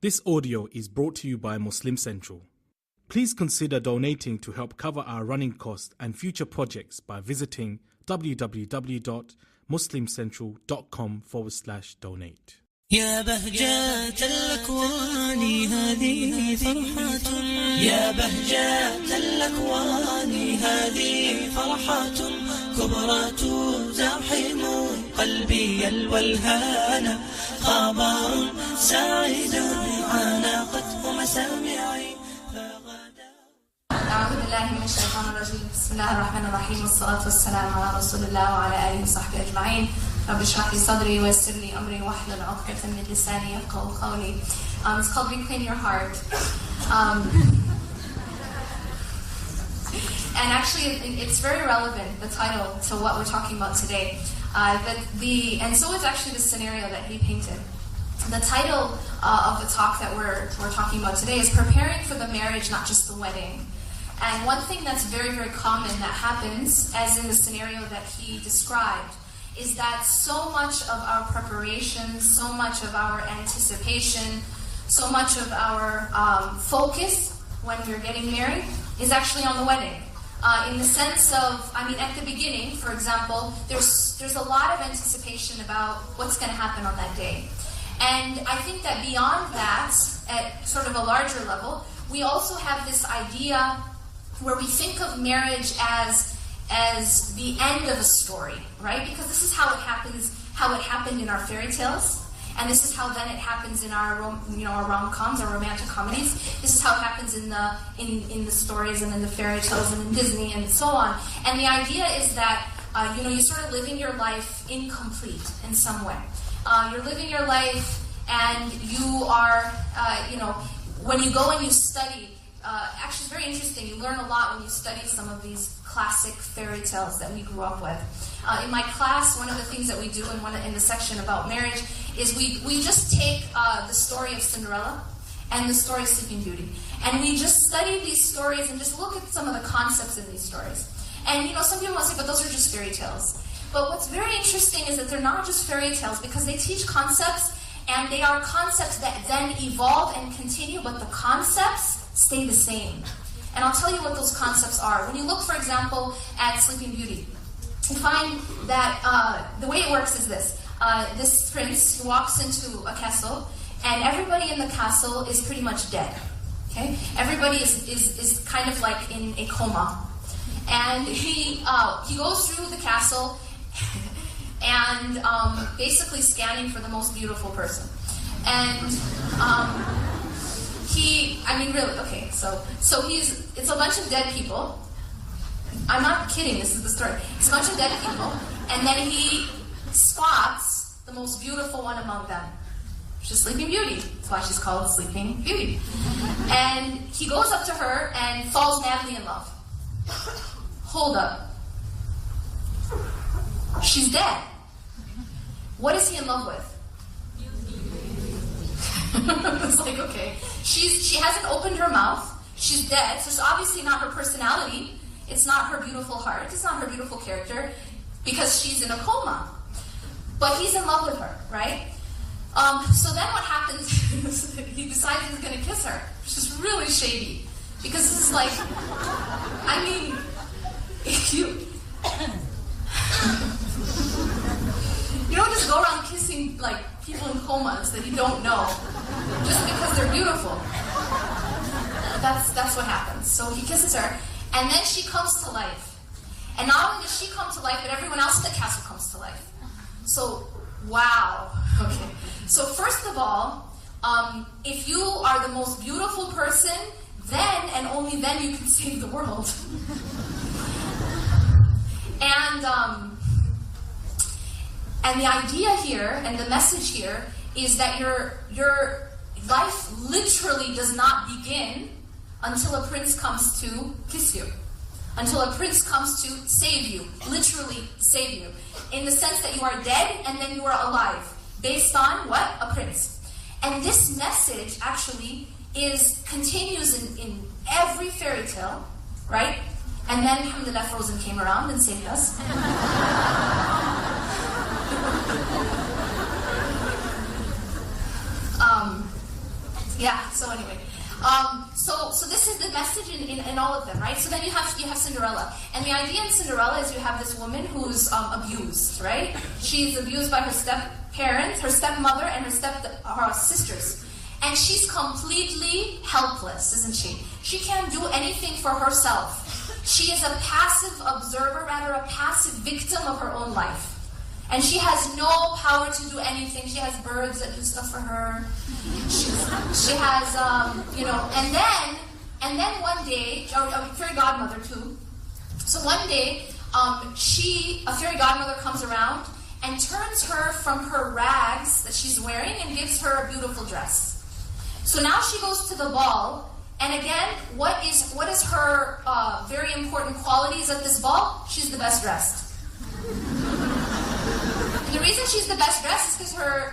This audio is brought to you by Muslim Central. Please consider donating to help cover our running costs and future projects by visiting www.muslimcentral.com/donate. يا بهجة الأكوان هذه فرحة يا بهجة الأكوان هذه فرحة كبرى تزاحم قلبي الولهان خبر سعيد عانقته مسامعي أعوذ بالله من الشيطان الرجيم بسم الله الرحمن الرحيم والصلاة والسلام على رسول الله وعلى آله وصحبه أجمعين رب اشرح لي صدري ويسر لي أمري واحلل عقدة من لساني يفقهوا قولي. It's called Reclaim Your Heart. And actually it's very relevant, the title, to what we're talking about today. And so is actually the scenario that he painted. The title of the talk that we're talking about today is Preparing for the Marriage, Not Just the Wedding. And one thing that's very, very common that happens, as in the scenario that he described, is that so much of our preparation, so much of our anticipation, so much of our focus when we're getting married is actually on the wedding. In the sense of, at the beginning, for example, there's a lot of anticipation about what's going to happen on that day. And I think that beyond that, at sort of a larger level, we also have this idea where we think of marriage as the end of a story, right? Because this is how it happened in our fairy tales, and this is how then it happens in our rom-coms, our romantic comedies. This is how it happens in the stories and in the fairy tales and in Disney and so on. And the idea is that you're sort of living your life incomplete in some way. You're living your life, and you are, when you go and you study. Actually, it's very interesting. You learn a lot when you study some of these classic fairy tales that we grew up with. In my class, one of the things that we do in the section about marriage is we just take the story of Cinderella and the story of Sleeping Beauty, and we just study these stories and just look at some of the concepts in these stories. And some people might say, but those are just fairy tales. But what's very interesting is that they're not just fairy tales, because they teach concepts, and they are concepts that then evolve and continue, but the concepts stay the same. And I'll tell you what those concepts are. When you look, for example, at Sleeping Beauty, you find that the way it works is this. This prince walks into a castle, and everybody in the castle is pretty much dead. Okay? Everybody is kind of like in a coma. And he goes through the castle and basically scanning for the most beautiful person. And it's a bunch of dead people. I'm not kidding, this is the story. It's a bunch of dead people, and then he spots the most beautiful one among them. She's Sleeping Beauty. That's why she's called Sleeping Beauty. And he goes up to her and falls madly in love. Hold up. She's dead. What is he in love with? It's like, okay, she hasn't opened her mouth, she's dead, so it's obviously not her personality, it's not her beautiful heart, it's not her beautiful character, because she's in a coma. But he's in love with her, right? So then what happens is he decides he's going to kiss her, which is really shady, because this is like, if you don't just go around kissing like people in comas that you don't know just because they're beautiful. That's what happens. So he kisses her, and then she comes to life. And not only does she come to life, but everyone else in the castle comes to life. So, wow. Okay. So first of all, if you are the most beautiful person, then and only then you can save the world. And the idea here, and the message here, is that your life literally does not begin until a prince comes to kiss you. Until a prince comes to save you. Literally save you. In the sense that you are dead and then you are alive. Based on what? A prince. And this message actually continues in every fairy tale, right? And then, alhamdulillah, Frozen came around and saved us. Yeah, so anyway. So this is the message in all of them, right? So then you have Cinderella. And the idea in Cinderella is you have this woman who's abused, right? She's abused by her step-parents, her stepmother, and her sisters. And she's completely helpless, isn't she? She can't do anything for herself. She is a passive observer, rather a passive victim of her own life. And she has no power to do anything. She has birds that do stuff for her. She has, and then one day, a fairy godmother too. So one day, a fairy godmother comes around and turns her from her rags that she's wearing and gives her a beautiful dress. So now she goes to the ball, and again, what is her very important qualities at this ball? She's the best dressed. The reason she's the best dressed is because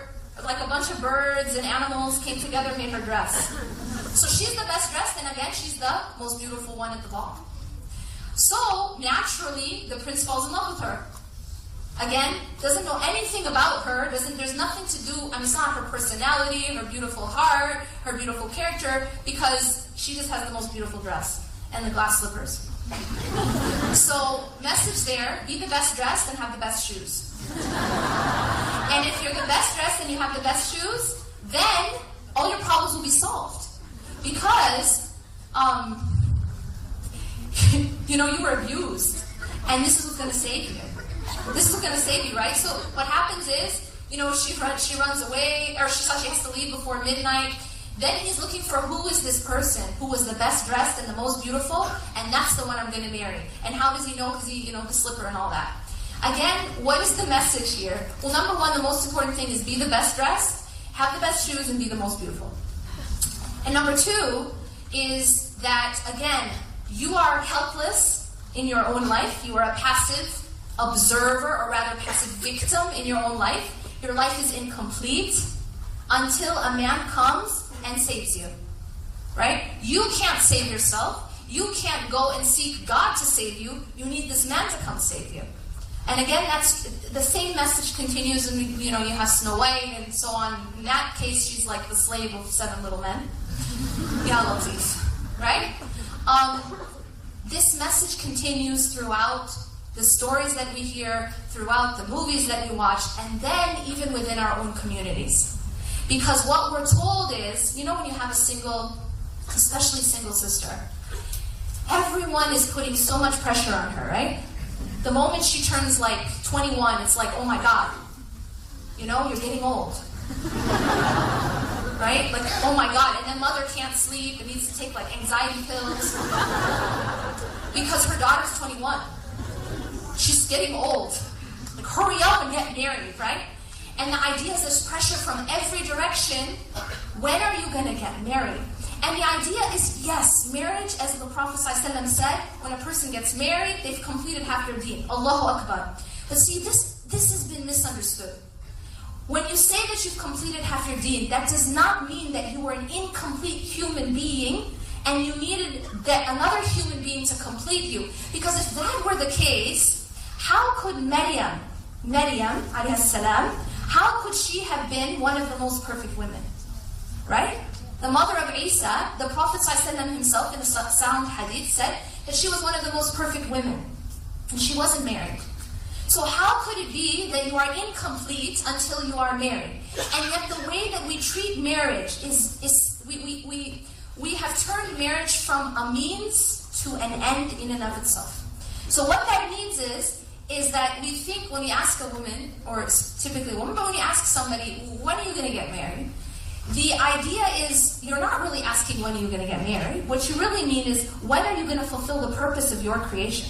a bunch of birds and animals came together and made her dress. So she's the best dressed, and again, she's the most beautiful one at the ball. So, naturally, the prince falls in love with her. Again, doesn't know anything about her, there's nothing to do, it's not her personality, her beautiful heart, her beautiful character, because she just has the most beautiful dress and the glass slippers. So, message there, be the best dressed and have the best shoes. And if you're the best dressed and you have the best shoes, then all your problems will be solved. Because, you were abused. And this is what's going to save you. This is what's going to save you, right? So what happens is, she runs away, or she has to leave before midnight. Then he's looking for who is this person who was the best dressed and the most beautiful, and that's the one I'm going to marry. And how does he know? Because the slipper and all that. Again, what is the message here? Well, number one, the most important thing is be the best dressed, have the best shoes, and be the most beautiful. And number two is that, again, you are helpless in your own life. You are a passive observer, or rather passive victim in your own life. Your life is incomplete until a man comes and saves you. Right? You can't save yourself. You can't go and seek God to save you. You need this man to come save you. And again, that's the same message continues, and you have Snow White and so on. In that case, she's like the slave of 7 little men. Ya Latif, right? This message continues throughout the stories that we hear, throughout the movies that we watch, and then even within our own communities. Because what we're told is, when you have a single, especially single sister, everyone is putting so much pressure on her, right? The moment she turns 21, it's like, oh my God, you're getting old. Right? Oh my God, and then mother can't sleep and needs to take anxiety pills. Because her daughter's 21. She's getting old. Hurry up and get married, right? And the idea is there's pressure from every direction. When are you going to get married? And the idea is, yes, marriage, as the Prophet ﷺ said, when a person gets married, they've completed half their deen. Allahu Akbar. But see, this has been misunderstood. When you say that you've completed half your deen, that does not mean that you were an incomplete human being and you needed another human being to complete you. Because if that were the case, how could Maryam alayhi salam, how could she have been one of the most perfect women? Right? The mother of Isa, the Prophet ﷺ himself in a sound hadith said that she was one of the most perfect women. And she wasn't married. So how could it be that you are incomplete until you are married? And yet the way that we treat marriage is we have turned marriage from a means to an end in and of itself. So what that means is that we think when you ask a woman, or typically a woman, but when you ask somebody, when are you going to get married? The idea is, you're not really asking when are you going to get married. What you really mean is, when are you going to fulfill the purpose of your creation?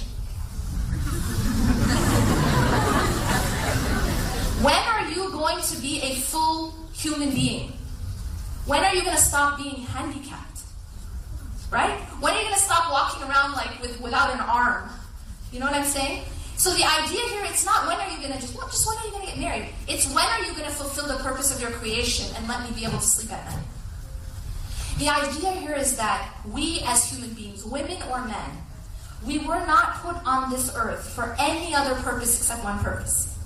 When are you going to be a full human being? When are you going to stop being handicapped? Right? When are you going to stop walking around without an arm? You know what I'm saying? So the idea here, it's not when are you going to just when are you going to get married? It's when are you going to fulfill the purpose of your creation and let me be able to sleep at night? The idea here is that we as human beings, women or men, we were not put on this earth for any other purpose except one purpose.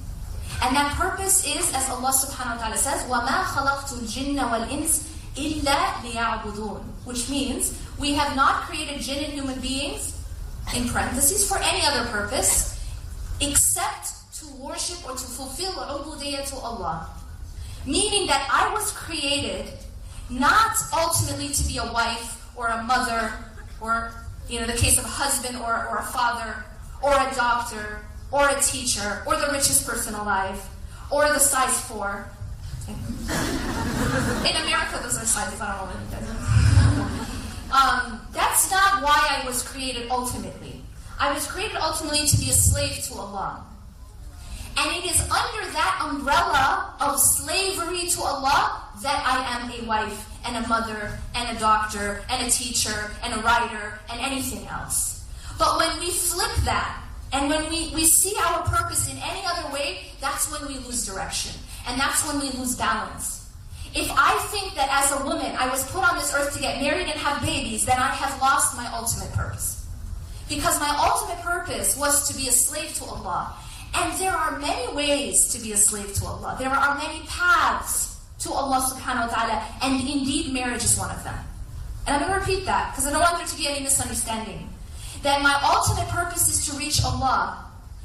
And that purpose is, as Allah subhanahu wa ta'ala says, وَمَا خَلَقْتُ الْجِنَّ وَالْإِنسِ إِلَّا لِيَعْبُدُونَ, which means we have not created jinn and human beings, in parentheses, for any other purpose, except to worship or to fulfill ubudiyyah to Allah. Meaning that I was created not ultimately to be a wife or a mother, or the case of a husband or a father, or a doctor, or a teacher, or the richest person alive, or the size 4. In America, those are sizes. I don't know what it is. That's not why I was created ultimately. I was created ultimately to be a slave to Allah. And it is under that umbrella of slavery to Allah that I am a wife, and a mother, and a doctor, and a teacher, and a writer, and anything else. But when we flip that, and when we see our purpose in any other way, that's when we lose direction. And that's when we lose balance. If I think that as a woman, I was put on this earth to get married and have babies, then I have lost my ultimate purpose. Because my ultimate purpose was to be a slave to Allah. And there are many ways to be a slave to Allah. There are many paths to Allah subhanahu wa ta'ala, and indeed marriage is one of them. And I'm going to repeat that, because I don't want there to be any misunderstanding. That my ultimate purpose is to reach Allah.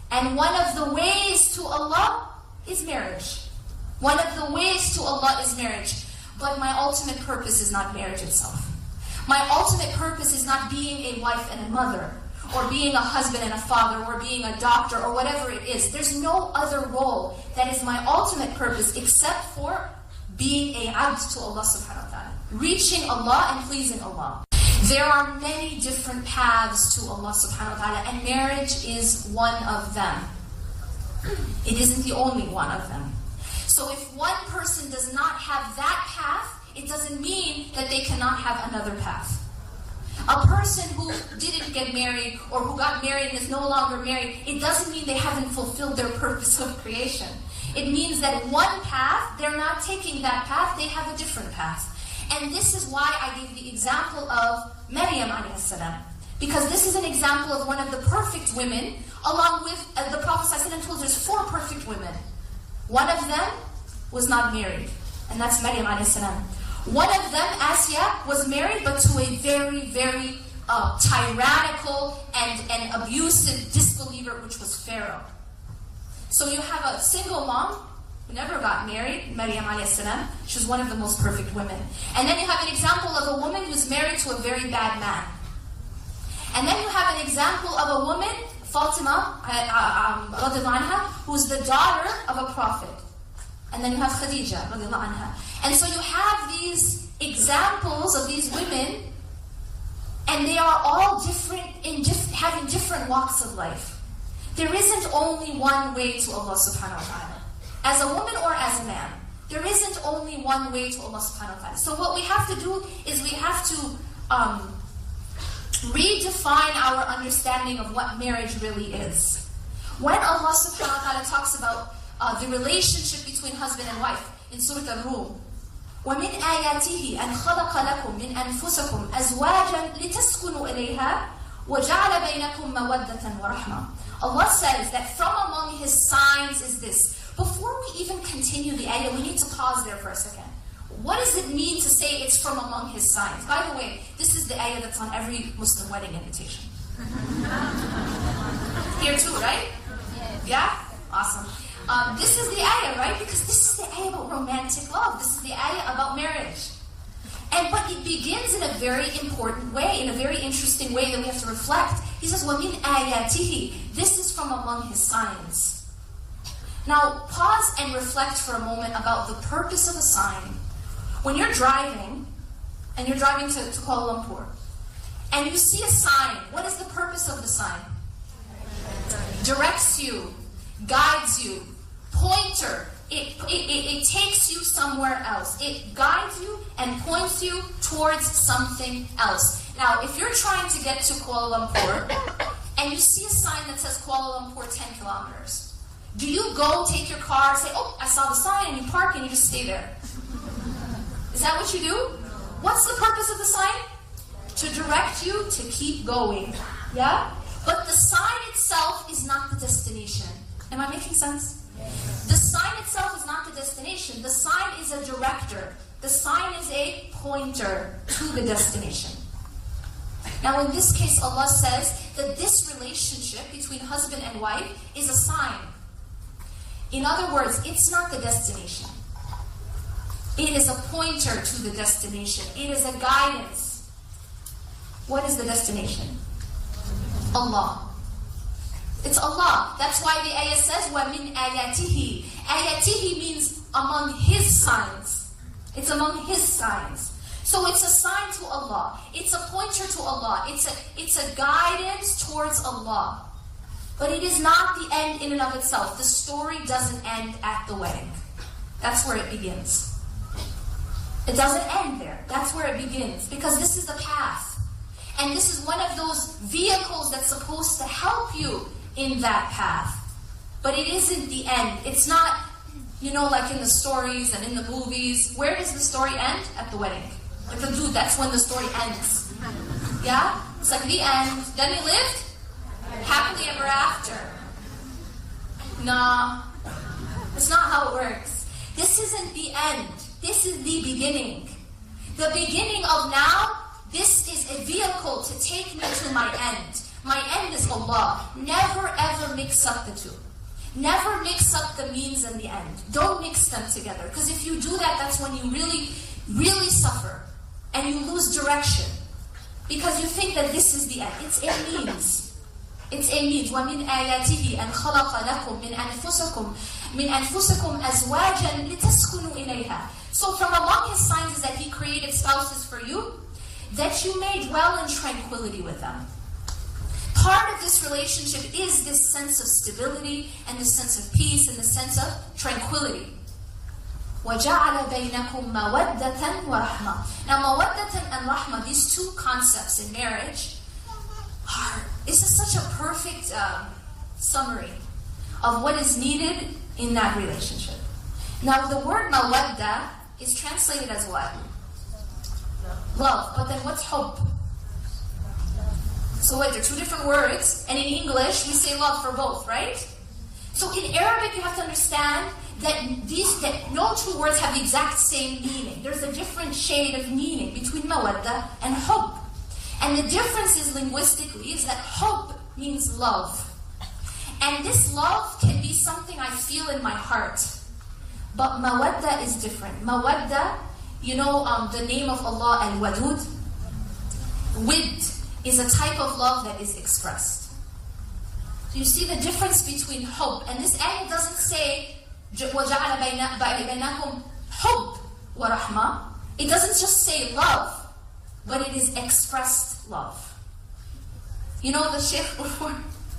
And one of the ways to Allah is marriage. One of the ways to Allah is marriage. But my ultimate purpose is not marriage itself. My ultimate purpose is not being a wife and a mother, or being a husband and a father, or being a doctor, or whatever it is. There's no other role that is my ultimate purpose except for being a abd to Allah subhanahu wa ta'ala. Reaching Allah and pleasing Allah. There are many different paths to Allah subhanahu wa ta'ala, and marriage is one of them. It isn't the only one of them. So if one person does not have that path, it doesn't mean that they cannot have another path. A person who didn't get married, or who got married and is no longer married, it doesn't mean they haven't fulfilled their purpose of creation. It means that one path, they're not taking that path, they have a different path. And this is why I gave the example of Maryam alayhi salam. Because this is an example of one of the perfect women, along with the Prophet ﷺ told us there's 4 perfect women. One of them was not married, and that's Maryam alayhi salam. One of them, Asya, was married, but to a very, very tyrannical and abusive disbeliever, which was Pharaoh. So you have a single mom who never got married, Maryam alayhi salam. She was one of the most perfect women. And then you have an example of a woman who's married to a very bad man. And then you have an example of a woman, Fatima, who's the daughter of a prophet. And then you have Khadija, anha. And so you have these examples of these women, and they are all different in having different walks of life. There isn't only one way to Allah subhanahu wa ta'ala. As a woman or as a man, there isn't only one way to Allah subhanahu wa ta'ala. So what we have to do is we have to redefine our understanding of what marriage really is. When Allah subhanahu wa ta'ala talks about the relationship between husband and wife in Surah Al-Rum, وَمِنْ آيَاتِهِ أَنْ خَلَقَ لَكُم مِنْ أَنفُسِكُمْ أَزْوَاجًا لِتَسْكُنُوا إِلَيْهَا وَجَعَلَ بَيْنَكُمْ مَوَدَّةً وَرَحْمَةً. Allah says that from among His signs is this. Before we even continue the ayah, we need to pause there for a second. What does it mean to say it's from among His signs? By the way, this is the ayah that's on every Muslim wedding invitation. Here too, right? Yeah? Awesome. This is the ayah, right? Because this is the ayah about romantic love. This is the ayah about marriage. But it begins in a very important way, in a very interesting way that we have to reflect. He says, وَمِنْ آيَاتِهِ. This is from among His signs. Now, pause and reflect for a moment about the purpose of a sign. When you're driving, and you're driving to Kuala Lumpur, and you see a sign, what is the purpose of the sign? Directs you, guides you, pointer. It takes you somewhere else. It guides you and points you towards something else. Now, if you're trying to get to Kuala Lumpur, and you see a sign that says Kuala Lumpur 10 kilometers, do you go take your car and say, oh, I saw the sign, and you park and you just stay there? Is that what you do? What's the purpose of the sign? To direct you to keep going. Yeah? But the sign itself is not the destination. Am I making sense? The sign itself is not the destination. The sign is a director. The sign is a pointer to the destination. Now in this case, Allah says that this relationship between husband and wife is a sign. In other words, it's not the destination. It is a pointer to the destination. It is a guidance. What is the destination? Allah. It's Allah. That's why the ayah says, وَمِنْ آيَاتِهِ. Ayatihi means among His signs. It's among His signs. So it's a sign to Allah. It's a pointer to Allah. It's a guidance towards Allah. But it is not the end in and of itself. The story doesn't end at the wedding. That's where it begins. It doesn't end there. That's where it begins. Because this is the path. And this is one of those vehicles that's supposed to help you in that path. But it isn't the end. It's not, like in the stories and in the movies. Where does the story end? At the wedding. Like the dude, that's when the story ends. Yeah? It's like the end. Then he lived happily ever after. Nah. That's not how it works. This isn't the end. This is the beginning. The beginning of now, this is a vehicle to take me to my end. My end is Allah. Never ever mix up the two. Never mix up the means and the end. Don't mix them together. Because if you do that, that's when you really, really suffer. And you lose direction. Because you think that this is the end. It's a means. It's a means. وَمِنْ آيَاتِهِ أَنْ خَلَقَ لَكُم مِنْ أَنفُسِكُمْ أَزْوَاجًا لِتَسْكُنُوا إِلَيْهَا. So from among His signs is that He created spouses for you, that you may dwell in tranquility with them. Part of this relationship is this sense of stability and this sense of peace and this sense of tranquility. وَجَعَلَ بَيْنَكُمْ مَوَدَّةً وَرَحْمَةً. Now, mawaddatan and rahmah, these two concepts in marriage, it's just such a perfect summary of what is needed in that relationship. Now, the word mawadda is translated as what? Love. But then what's hope? So wait, they're two different words, and in English, we say love for both, right? So in Arabic, you have to understand that no two words have the exact same meaning. There's a different shade of meaning between mawadda and hope. And the difference is linguistically is that hope means love. And this love can be something I feel in my heart. But mawadda is different. Mawadda, the name of Allah, al-Wadud, Wid is a type of love that is expressed. So you see the difference between hope. And this ayah doesn't say, وَجَعَلَ بَيْنَكُمْ حُبْ وَرَحْمَةً. It doesn't just say love, but it is expressed love. The Shaykh before,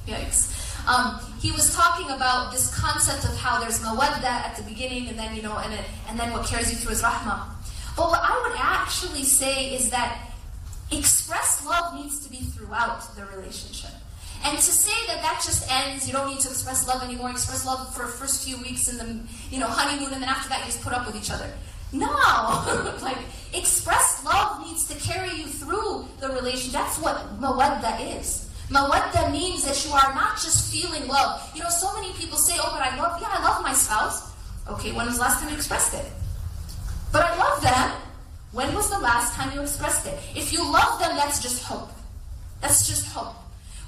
yikes. He was talking about this concept of how there's mawadda at the beginning, and then and then what carries you through is rahmah. But what I would actually say is that expressed love needs to be throughout the relationship. And to say that just ends, you don't need to express love anymore, express love for the first few weeks in the honeymoon, and then after that you just put up with each other. No! Expressed love needs to carry you through the relationship. That's what mawadda is. Mawadda means that you are not just feeling love. So many people say, oh, but I love my spouse. Okay, when was the last time you expressed it? But I love them. When was the last time you expressed it? If you love them, that's just hope. That's just hope.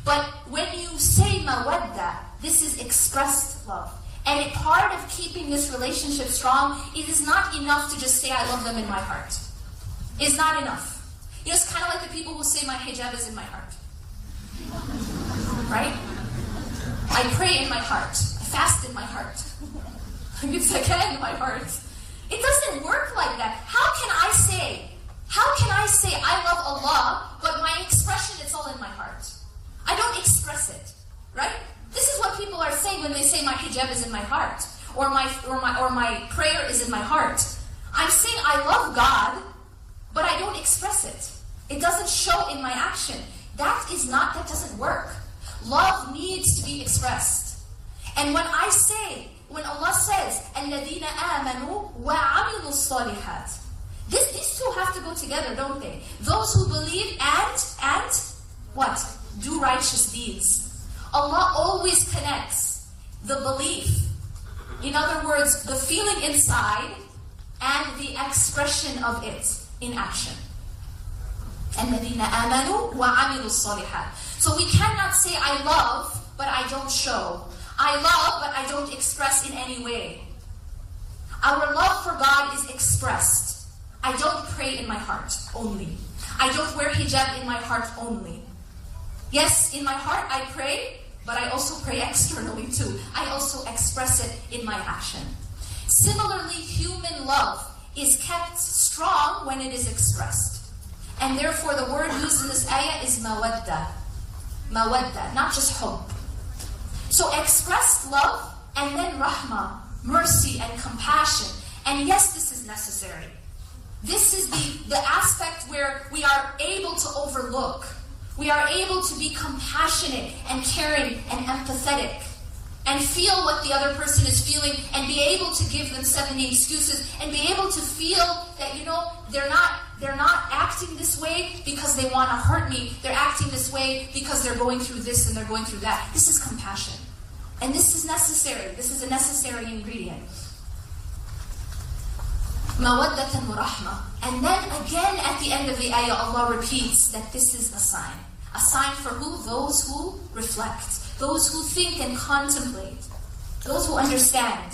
But when you say mawadda, this is expressed love. And a part of keeping this relationship strong, it is not enough to just say I love them in my heart. It's not enough. It's kind of like the people who say my hijab is in my heart. Right? I pray in my heart. I fast in my heart. I give zakah in my heart. It doesn't work like that. How can I say I love Allah, but my expression, it's all in my heart? I don't express it, right? This is what people are saying when they say my hijab is in my heart, or my prayer is in my heart. I'm saying I love God, but I don't express it. It doesn't show in my action. That doesn't work. Love needs to be expressed. And when Allah says, الَّذِينَ آمَنُوا وَعَمِلُوا الصَّالِحَاتِ, these two have to go together, don't they? Those who believe and what? Do righteous deeds. Allah always connects the belief, in other words, the feeling inside, and the expression of it in action. الَّذِينَ آمَنُوا وَعَمِلُوا الصَّالِحَاتِ. So we cannot say, I love, but I don't show. I love, but I don't express in any way. Our love for God is expressed. I don't pray in my heart only. I don't wear hijab in my heart only. Yes, in my heart I pray, but I also pray externally too. I also express it in my action. Similarly, human love is kept strong when it is expressed. And therefore the word used in this ayah is mawadda. Mawadda, not just hope. So expressed love and then rahmah, mercy and compassion. And yes, this is necessary. This is the aspect where we are able to overlook. We are able to be compassionate and caring and empathetic and feel what the other person is feeling and be able to give them 70 excuses and be able to feel that, they're not acting this way because they want to hurt me. They're acting this way because they're going through this and they're going through that. This is compassion. And this is necessary. This is a necessary ingredient. Mawaddatan wa rahmah. And then again at the end of the ayah, Allah repeats that this is a sign. A sign for who? Those who reflect. Those who think and contemplate. Those who understand.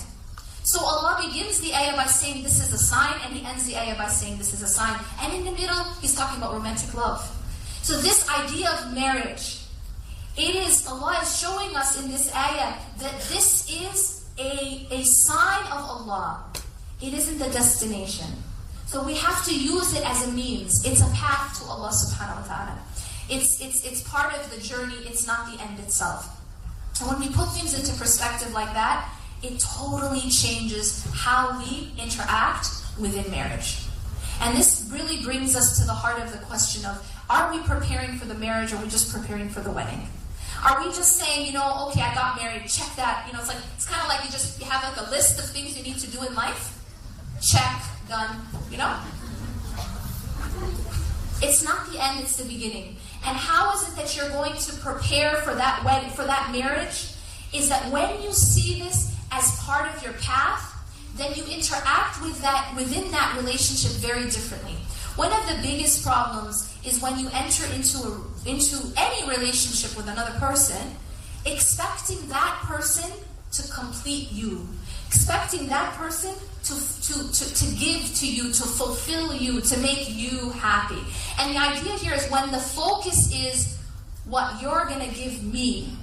So Allah begins the ayah by saying this is a sign, and He ends the ayah by saying this is a sign. And in the middle, He's talking about romantic love. So this idea of marriage, Allah is showing us in this ayah that this is a sign of Allah. It isn't the destination. So we have to use it as a means. It's a path to Allah subhanahu wa ta'ala. It's part of the journey, it's not the end itself. And when we put things into perspective like that, it totally changes how we interact within marriage. And this really brings us to the heart of the question of, are we preparing for the marriage or are we just preparing for the wedding? Are we just saying, okay, I got married, check that. It's kind of like you have like a list of things you need to do in life. Check, done, It's not the end, it's the beginning. And how is it that you're going to prepare for that wedding, for that marriage? Is that when you see this as part of your path, then you interact with that within that relationship very differently. One of the biggest problems is when you enter into any relationship with another person, expecting that person to complete you, expecting that person to give to you, to fulfill you, to make you happy. And the idea here is when the focus is what you're going to give me,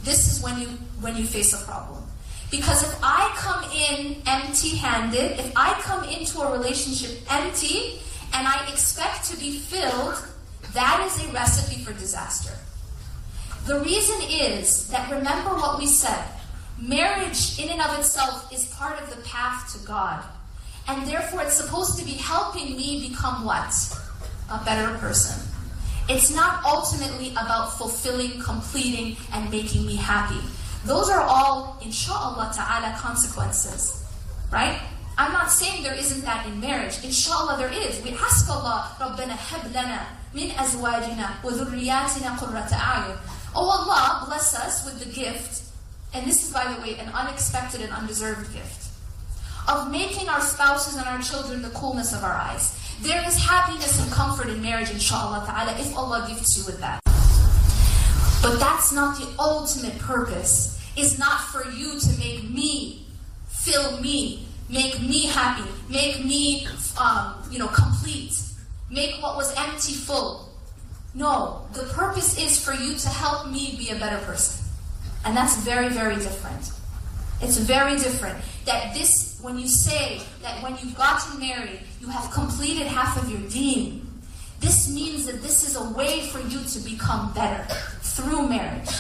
this is when you face a problem. Because if I come in empty-handed, if I come into a relationship empty, and I expect to be filled, that is a recipe for disaster. The reason is that, remember what we said, marriage in and of itself is part of the path to God. And therefore it's supposed to be helping me become what? A better person. It's not ultimately about fulfilling, completing, and making me happy. Those are all, insha'Allah ta'ala, consequences. Right? I'm not saying there isn't that in marriage. Inshallah there is. We ask Allah, رَبَّنَا هَبْ لَنَا مِنْ أَزْوَاجِنَا وَذُرِّيَّاتِنَا قُرَّةَ أَعْيُنٍ. Oh Allah, bless us with the gift, and this is, by the way, an unexpected and undeserved gift, of making our spouses and our children the coolness of our eyes. There is happiness and comfort in marriage, inshallah ta'ala, if Allah gifts you with that. But that's not the ultimate purpose. It's not for you to make me, fill me, make me happy, make me complete, make what was empty full. No, the purpose is for you to help me be a better person. And that's very, very different. It's very different. That this, when you say that when you've gotten married, you have completed half of your deen, this means that this is a way for you to become better through marriage.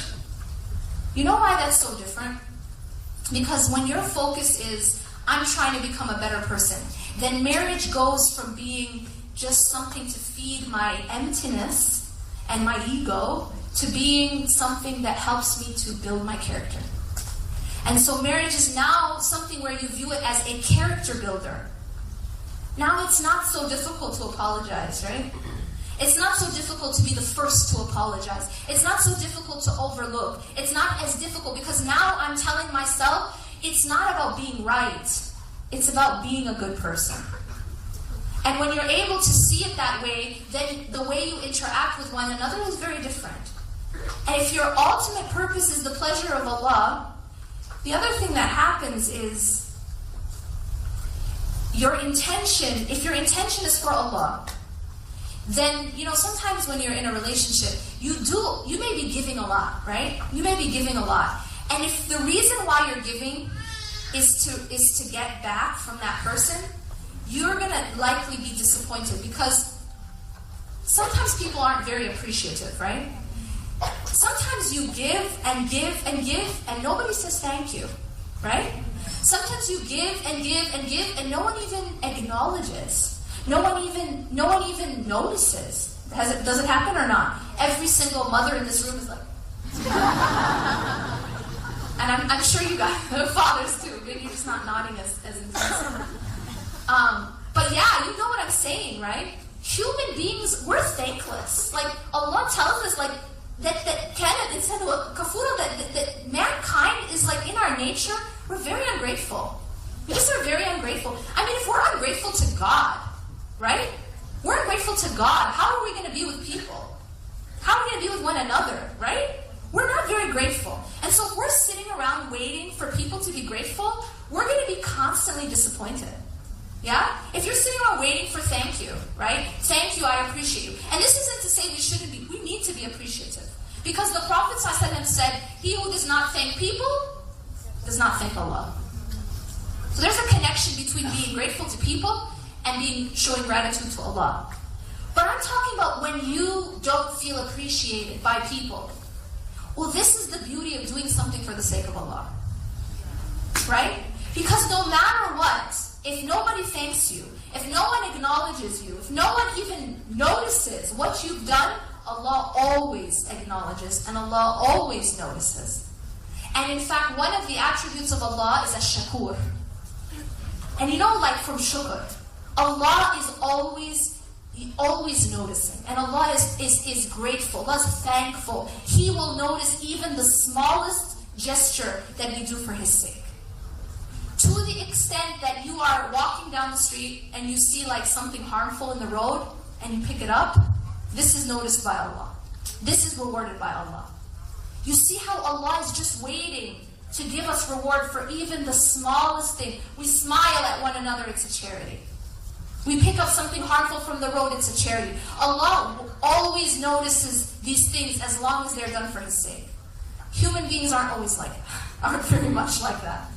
You know why that's so different? Because when your focus is, I'm trying to become a better person, then marriage goes from being just something to feed my emptiness and my ego to being something that helps me to build my character. And so marriage is now something where you view it as a character builder. Now it's not so difficult to apologize, right? It's not so difficult to be the first to apologize. It's not so difficult to overlook. It's not as difficult because now I'm telling myself it's not about being right. It's about being a good person. And when you're able to see it that way, then the way you interact with one another is very different. And if your ultimate purpose is the pleasure of Allah, the other thing that happens is your intention, if your intention is for Allah, then, sometimes when you're in a relationship, you may be giving a lot, right? You may be giving a lot. And if the reason why you're giving is to get back from that person, you're going to likely be disappointed, because sometimes people aren't very appreciative, right? Sometimes you give and give and give and nobody says thank you, right? Sometimes you give and give and give and no one even acknowledges. No one even notices. Does it happen or not? Every single mother in this room is like, and I'm sure you got fathers too. Maybe you're just not nodding as intensely. But yeah, you know what I'm saying, right? Human beings, we're thankless. Like Allah tells us, like that mankind is like in our nature. We're very ungrateful. We just are very ungrateful. I mean, if we're ungrateful to God, right? We're ungrateful to God. How are we going to be with people? How are we going to be with one another, right? We're not very grateful. And so if we're sitting around waiting for people to be grateful, we're going to be constantly disappointed. Yeah? If you're sitting around waiting for thank you, right? Thank you, I appreciate you. And this isn't to say we shouldn't be. We need to be appreciative. Because the Prophet ﷺ said, he who does not thank people does not thank Allah. So there's a connection between being grateful to people and showing gratitude to Allah. But I'm talking about when you don't feel appreciated by people. Well, this is the beauty of doing something for the sake of Allah. Right? Because no matter what, if nobody thanks you, if no one acknowledges you, if no one even notices what you've done, Allah always acknowledges and Allah always notices. And in fact, one of the attributes of Allah is ash-shakur. And like from shukr, Allah is always noticing. And Allah is grateful. Allah is thankful. He will notice even the smallest gesture that we do for His sake. To the extent that you are walking down the street and you see like something harmful in the road and you pick it up, this is noticed by Allah. This is rewarded by Allah. You see how Allah is just waiting to give us reward for even the smallest thing. We smile at one another, it's a charity. We pick up something harmful from the road, it's a charity. Allah always notices these things as long as they're done for His sake. Human beings aren't always like that, aren't very much like that.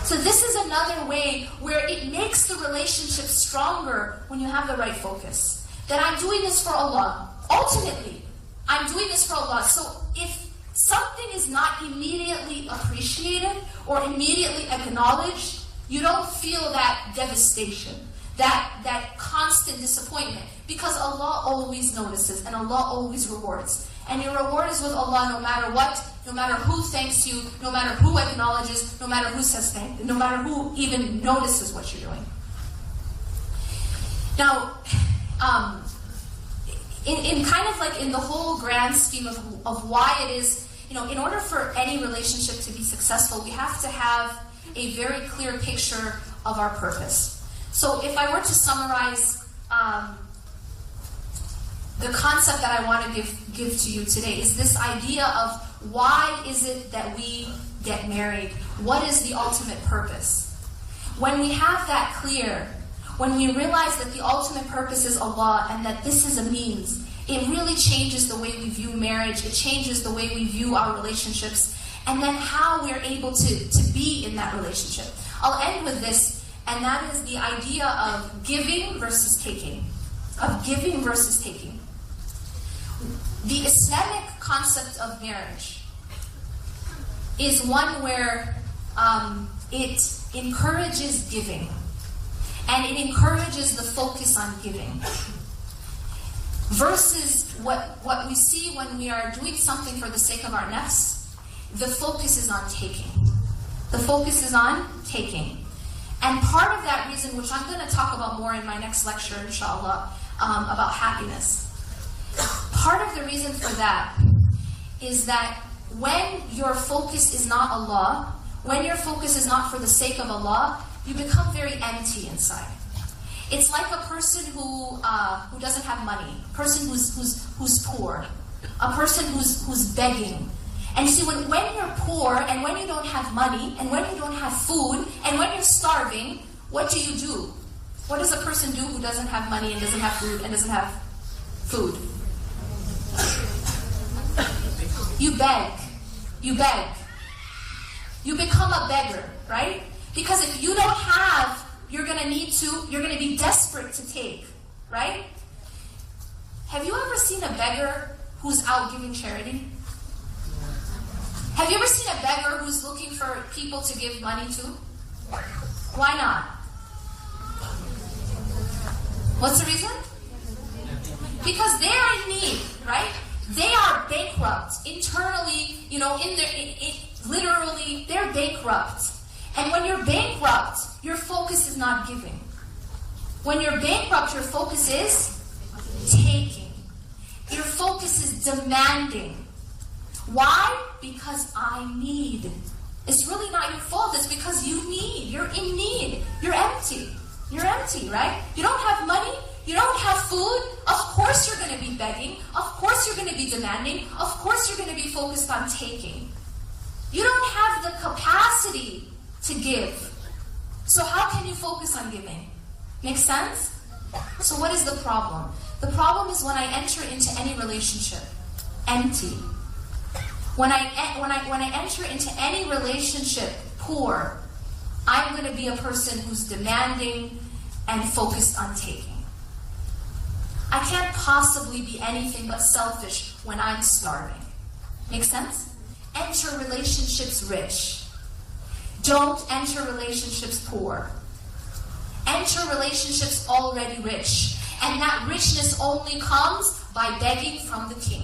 So this is another way where it makes the relationship stronger when you have the right focus. That I'm doing this for Allah. Ultimately, I'm doing this for Allah. So if something is not immediately appreciated or immediately acknowledged, you don't feel that devastation, that constant disappointment, because Allah always notices and Allah always rewards. And your reward is with Allah no matter what, no matter who thanks you, no matter who acknowledges, no matter who says thank you, no matter who even notices what you're doing. Now, in kind of like in the whole grand scheme of why it is, in order for any relationship to be successful, we have to have a very clear picture of our purpose. So if I were to summarize the concept that I want to give to you today is this idea of why is it that we get married? What is the ultimate purpose? When we have that clear, when we realize that the ultimate purpose is Allah and that this is a means, it really changes the way we view marriage, it changes the way we view our relationships, and then how we're able to be in that relationship. I'll end with this, and that is the idea of giving versus taking. Of giving versus taking. The Islamic concept of marriage is one where it encourages giving. And it encourages the focus on giving. Versus what we see when we are doing something for the sake of our nafs, the focus is on taking. The focus is on taking. And part of that reason, which I'm going to talk about more in my next lecture, inshallah, about happiness. Part of the reason for that is that when your focus is not Allah, when your focus is not for the sake of Allah, you become very empty inside. It's like a person who doesn't have money, a person who's poor, a person who's begging. And you see, when you're poor and when you don't have money and when you don't have food and when you're starving, what do you do? What does a person do who doesn't have money and doesn't have food and doesn't have food? You beg. You beg. You become a beggar, right? Because if you don't have, you're going to be desperate to take, right? Have you ever seen a beggar who's out giving charity? Have you ever seen a beggar who's looking for people to give money to? Why not? What's the reason? Because they're in need, right? They are bankrupt internally, literally, they're bankrupt. And when you're bankrupt, your focus is not giving. When you're bankrupt, your focus is taking. Your focus is demanding. Why? Because I need. It's really not your fault. It's because you need. You're in need. You're empty. You're empty, right? You don't have money. You don't have food. Of course you're going to be begging. Of course you're going to be demanding. Of course you're going to be focused on taking. You don't have the capacity to give. So how can you focus on giving? Make sense? So what is the problem? The problem is when I enter into any relationship, empty. When I enter into any relationship, poor, I'm going to be a person who's demanding and focused on taking. I can't possibly be anything but selfish when I'm starving. Make sense? Enter relationships rich. Don't enter relationships poor. Enter relationships already rich. And that richness only comes by begging from the King.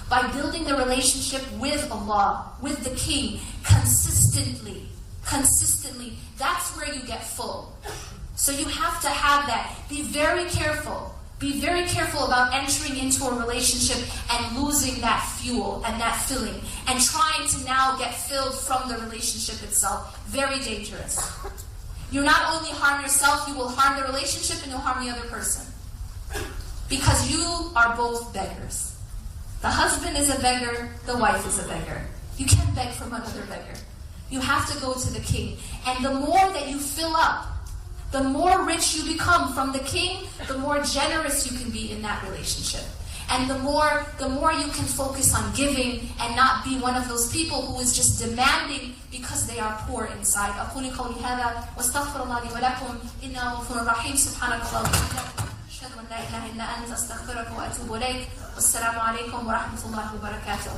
By building the relationship with Allah, with the King, consistently. Consistently. That's where you get full. So you have to have that. Be very careful. Be very careful about entering into a relationship and losing that fuel and that filling and trying to now get filled from the relationship itself. Very dangerous. You not only harm yourself, you will harm the relationship and you'll harm the other person. Because you are both beggars. The husband is a beggar, the wife is a beggar. You can't beg from another beggar. You have to go to the King. And the more that you fill up, the more rich you become from the King, the more generous you can be in that relationship. And the more you can focus on giving and not be one of those people who is just demanding because they are poor inside. أقول قولي هذا واستغفر الله لي ولكم إنه غفور رحيم سبحانك اللهم وبحمدك أشهد أن لا إله إلا أنت أستغفرك وأتوب إليك والسلام عليكم ورحمة الله وبركاته.